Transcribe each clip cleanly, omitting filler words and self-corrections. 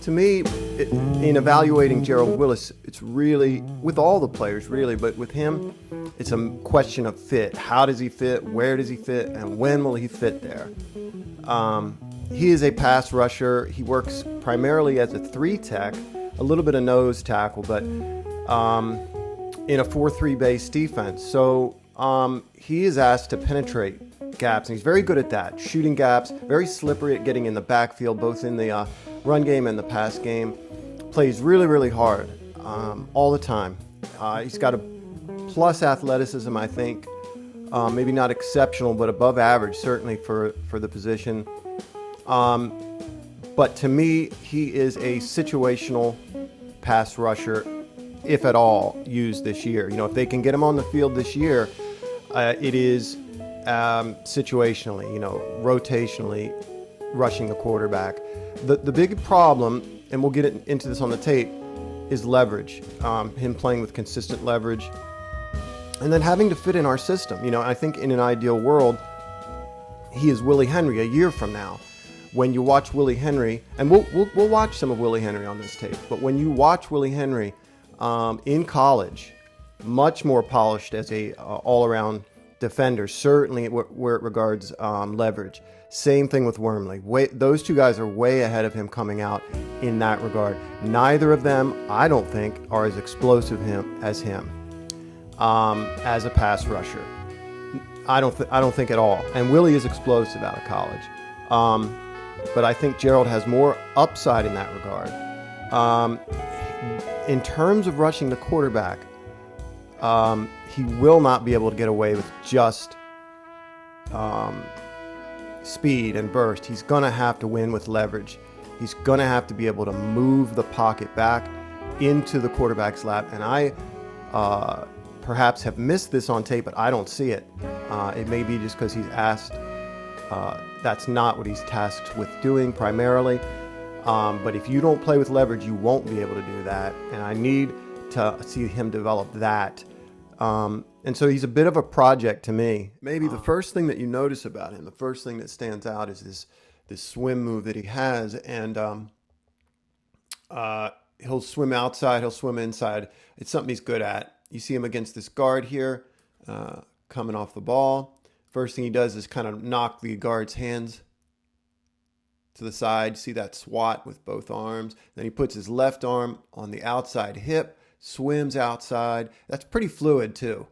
To me, in evaluating Gerald Willis, it's really, with all the players really, but with him, it's a question of fit. How does he fit? Where does he fit? And when will he fit there? He is a pass rusher. He works primarily as a 3-tech, a little bit of nose tackle, but in a 4-3 base defense. So he is asked to penetrate gaps, and he's very good at that, shooting gaps, very slippery at getting in the backfield, both in the run game and the pass game. Plays really, really hard all the time. He's got a plus athleticism, I think. Maybe not exceptional, but above average, certainly for the position. But to me, he is a situational pass rusher, if at all, used this year. You know, if they can get him on the field this year, it is situationally, you know, rotationally rushing the quarterback. The big problem, and we'll get into this on the tape, is leverage. Him playing with consistent leverage, and then having to fit in our system. You know, I think in an ideal world, he is Willie Henry a year from now. When you watch Willie Henry, and we'll watch some of Willie Henry on this tape, but when you watch Willie Henry in college, much more polished as a all-around defender, certainly where it regards leverage. Same thing with Wormley. Those two guys are way ahead of him coming out in that regard. Neither of them, I don't think, are as explosive as him as a pass rusher. I don't think at all. And Willie is explosive out of college. But I think Gerald has more upside in that regard. In terms of rushing the quarterback, he will not be able to get away with just speed and burst. He's going to have to win with leverage. He's going to have to be able to move the pocket back into the quarterback's lap. And I perhaps have missed this on tape, but I don't see it. It may be just because he's asked. That's not what he's tasked with doing primarily. But if you don't play with leverage, you won't be able to do that. And I need to see him develop that. And so he's a bit of a project to me. Maybe the first thing that you notice about him, the first thing that stands out is this swim move that he has. And he'll swim outside, he'll swim inside. It's something he's good at. You see him against this guard here, coming off the ball. First thing he does is kind of knock the guard's hands to the side. See that swat with both arms. Then he puts his left arm on the outside hip, swims outside. That's pretty fluid too.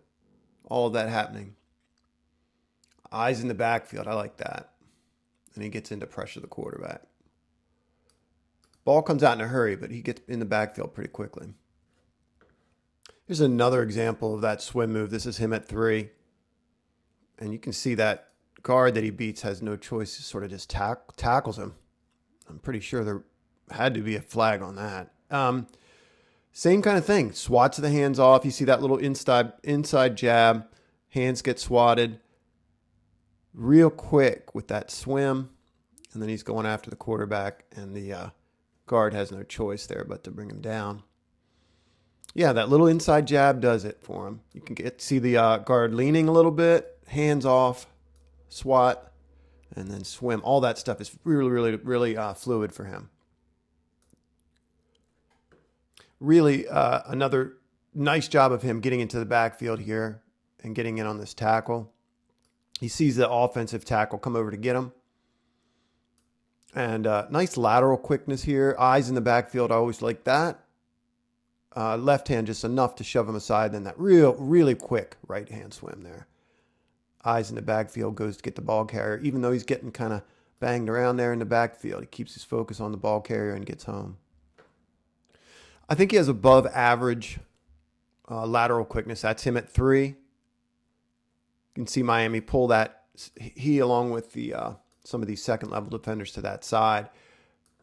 All of that happening. Eyes in the backfield. I like that. And he gets into pressure the quarterback. Ball comes out in a hurry, but he gets in the backfield pretty quickly. Here's another example of that swim move. This is him at 3. And you can see that guard that he beats has no choice. He sort of just tackles him. I'm pretty sure there had to be a flag on that. Same kind of thing. Swats the hands off. You see that little inside jab. Hands get swatted real quick with that swim. And then he's going after the quarterback. And the guard has no choice there but to bring him down. Yeah, that little inside jab does it for him. You can see the guard leaning a little bit. Hands off, swat, and then swim. All that stuff is really, really, really fluid for him. Really, another nice job of him getting into the backfield here and getting in on this tackle. He sees the offensive tackle come over to get him. And nice lateral quickness here. Eyes in the backfield, I always like that. Left hand just enough to shove him aside. Then that really quick right hand swim there. Eyes in the backfield, goes to get the ball carrier. Even though he's getting kind of banged around there in the backfield, he keeps his focus on the ball carrier and gets home. I think he has above average lateral quickness. That's him at 3. You can see Miami pull that. He, along with the some of these second level defenders to that side.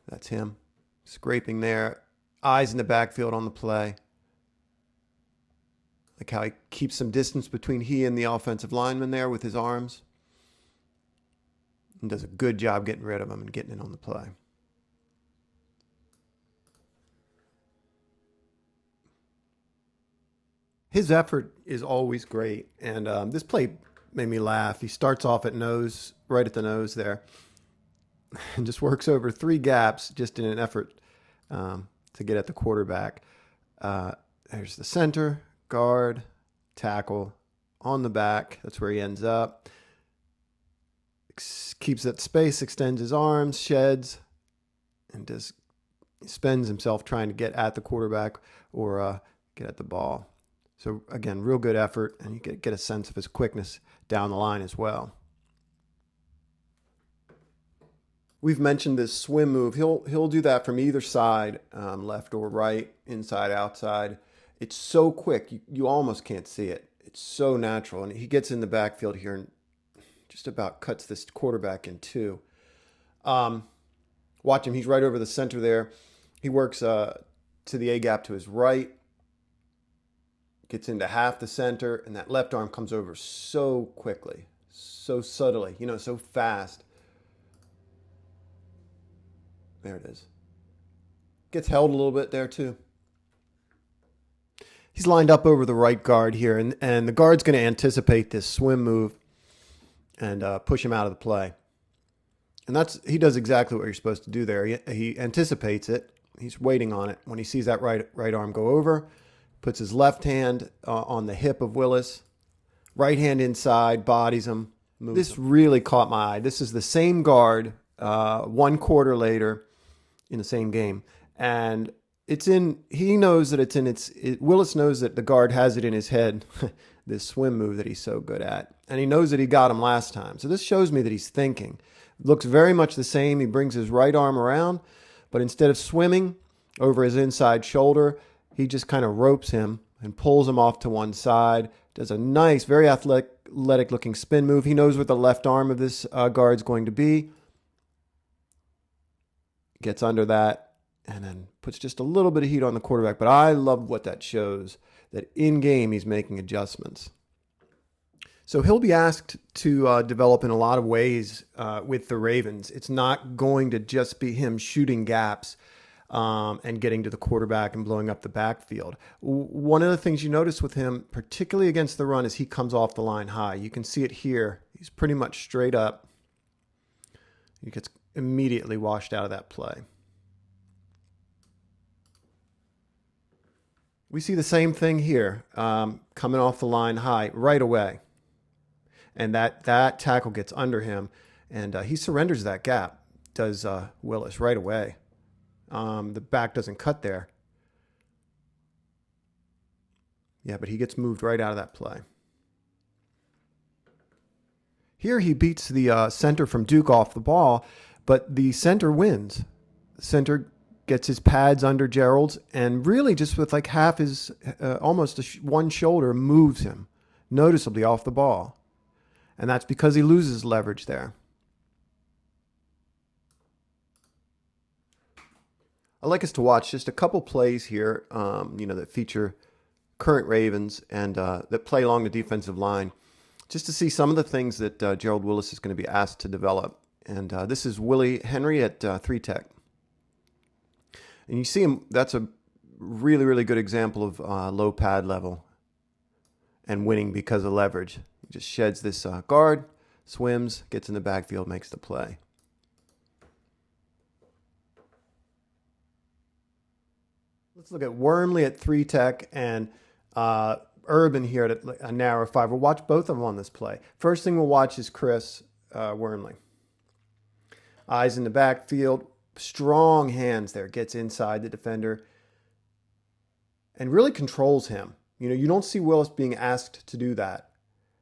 That's him scraping there. Eyes in the backfield on the play. Like how he keeps some distance between he and the offensive lineman there with his arms. And does a good job getting rid of him and getting in on the play. His effort is always great. And this play made me laugh. He starts off at nose, right at the nose there. And just works over 3 gaps just in an effort to get at the quarterback. There's the center, guard, tackle on the back. That's where he ends up. Keeps that space, extends his arms, sheds, and just spends himself trying to get at the quarterback or get at the ball. So again, real good effort, and you get a sense of his quickness down the line as well. We've mentioned this swim move. He'll do that from either side, left or right, inside, outside. It's so quick, you almost can't see it. It's so natural, and he gets in the backfield here and just about cuts this quarterback in two. Watch him. He's right over the center there. He works to the A-gap to his right, gets into half the center, and that left arm comes over so quickly, so subtly, so fast. There it is. Gets held a little bit there too. He's lined up over the right guard here, and the guard's going to anticipate this swim move and push him out of the play. And he does exactly what you're supposed to do there. He anticipates it. He's waiting on it. When he sees that right arm go over, puts his left hand on the hip of Willis, right hand inside, bodies him. This really caught my eye. This is the same guard 1 quarter later in the same game. And he knows that Willis knows that the guard has it in his head, this swim move that he's so good at. And he knows that he got him last time. So this shows me that he's thinking. Looks very much the same. He brings his right arm around, but instead of swimming over his inside shoulder, he just kind of ropes him and pulls him off to one side. Does a nice, very athletic looking spin move. He knows where the left arm of this guard's going to be. Gets under that and then puts just a little bit of heat on the quarterback. But I love what that shows, that in game he's making adjustments. So he'll be asked to develop in a lot of ways with the Ravens. It's not going to just be him shooting gaps and getting to the quarterback and blowing up the backfield. One of the things you notice with him, particularly against the run, is he comes off the line high. You can see it here. He's pretty much straight up. He gets immediately washed out of that play. We see the same thing here, coming off the line high right away. And that tackle gets under him, and he surrenders that gap, does Willis, right away. The back doesn't cut there. Yeah, but he gets moved right out of that play. Here he beats the center from Duke off the ball, but the center wins. The center gets his pads under Gerald's, and really just with like half his, almost one shoulder, moves him noticeably off the ball. And that's because he loses leverage there. I'd like us to watch just a couple plays here, that feature current Ravens and that play along the defensive line, just to see some of the things that Gerald Willis is going to be asked to develop. And this is Willie Henry at 3 Tech. And you see him, that's a really, really good example of low pad level and winning because of leverage. He just sheds this guard, swims, gets in the backfield, makes the play. Let's look at Wormley at 3 Tech and Urban here at a narrow 5. We'll watch both of them on this play. First thing we'll watch is Chris Wormley. Eyes in the backfield, strong hands there, gets inside the defender and really controls him. You don't see Willis being asked to do that.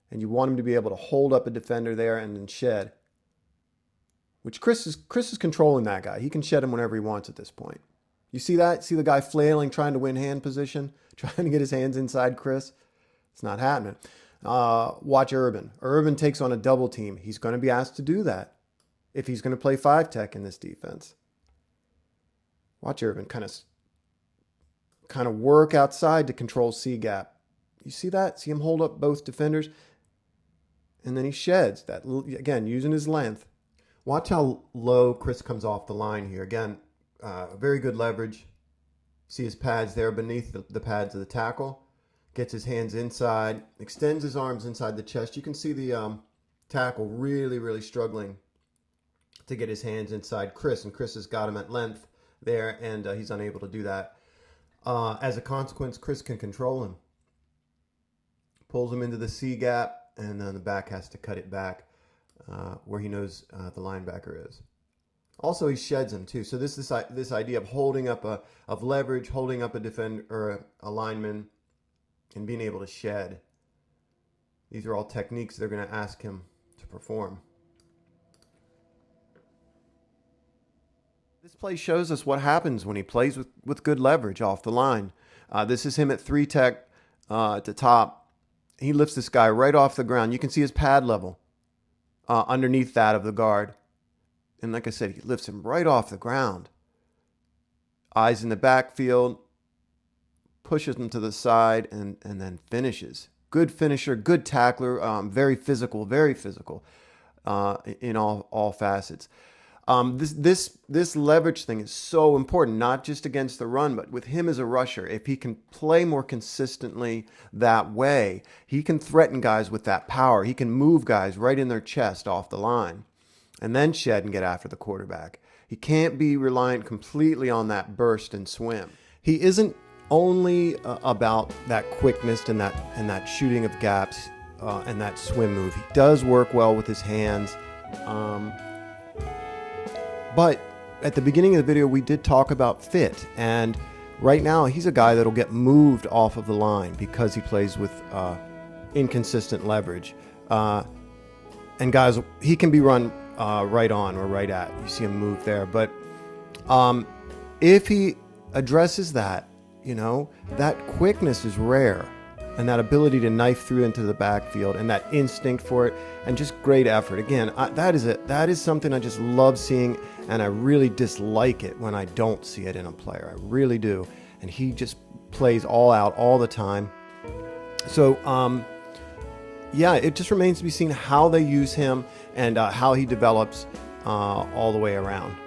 And you want him to be able to hold up a defender there and then shed. Which Chris is controlling that guy. He can shed him whenever he wants at this point. You see that? See the guy flailing, trying to win hand position, trying to get his hands inside Chris? It's not happening. Watch Urban. Urban takes on a double team. He's going to be asked to do that if he's going to play 5 Tech in this defense. Watch Urban kind of work outside to control C gap. You see that? See him hold up both defenders? And then he sheds that, again, using his length. Watch how low Chris comes off the line here. Again, very good leverage. See his pads there beneath the pads of the tackle. Gets his hands inside, extends his arms inside the chest. You can see the tackle really, really struggling to get his hands inside Chris. And Chris has got him at length there, and he's unable to do that. As a consequence, Chris can control him. Pulls him into the C gap, and then the back has to cut it back where he knows the linebacker is. Also, he sheds him too. So this idea of holding up of leverage, holding up a defender or a lineman, and being able to shed. These are all techniques they're going to ask him to perform. This play shows us what happens when he plays with good leverage off the line. This is him at 3 tech at the top. He lifts this guy right off the ground. You can see his pad level underneath that of the guard. And like I said, he lifts him right off the ground. Eyes in the backfield, pushes him to the side, and then finishes. Good finisher, good tackler, very physical in all facets. This leverage thing is so important, not just against the run, but with him as a rusher. If he can play more consistently that way, he can threaten guys with that power. He can move guys right in their chest off the line and then shed and get after the quarterback. He can't be reliant completely on that burst and swim. He isn't only about that quickness and that shooting of gaps and that swim move. He does work well with his hands. But at the beginning of the video, we did talk about fit. And right now, he's a guy that'll get moved off of the line because he plays with inconsistent leverage. And guys, he can be run right on or right at. You see him move there. But if he addresses that, that quickness is rare. And that ability to knife through into the backfield and that instinct for it and just great effort. Again, that is something I just love seeing, and I really dislike it when I don't see it in a player. I really do. And he just plays all out all the time. So, yeah, it just remains to be seen how they use him and how he develops all the way around.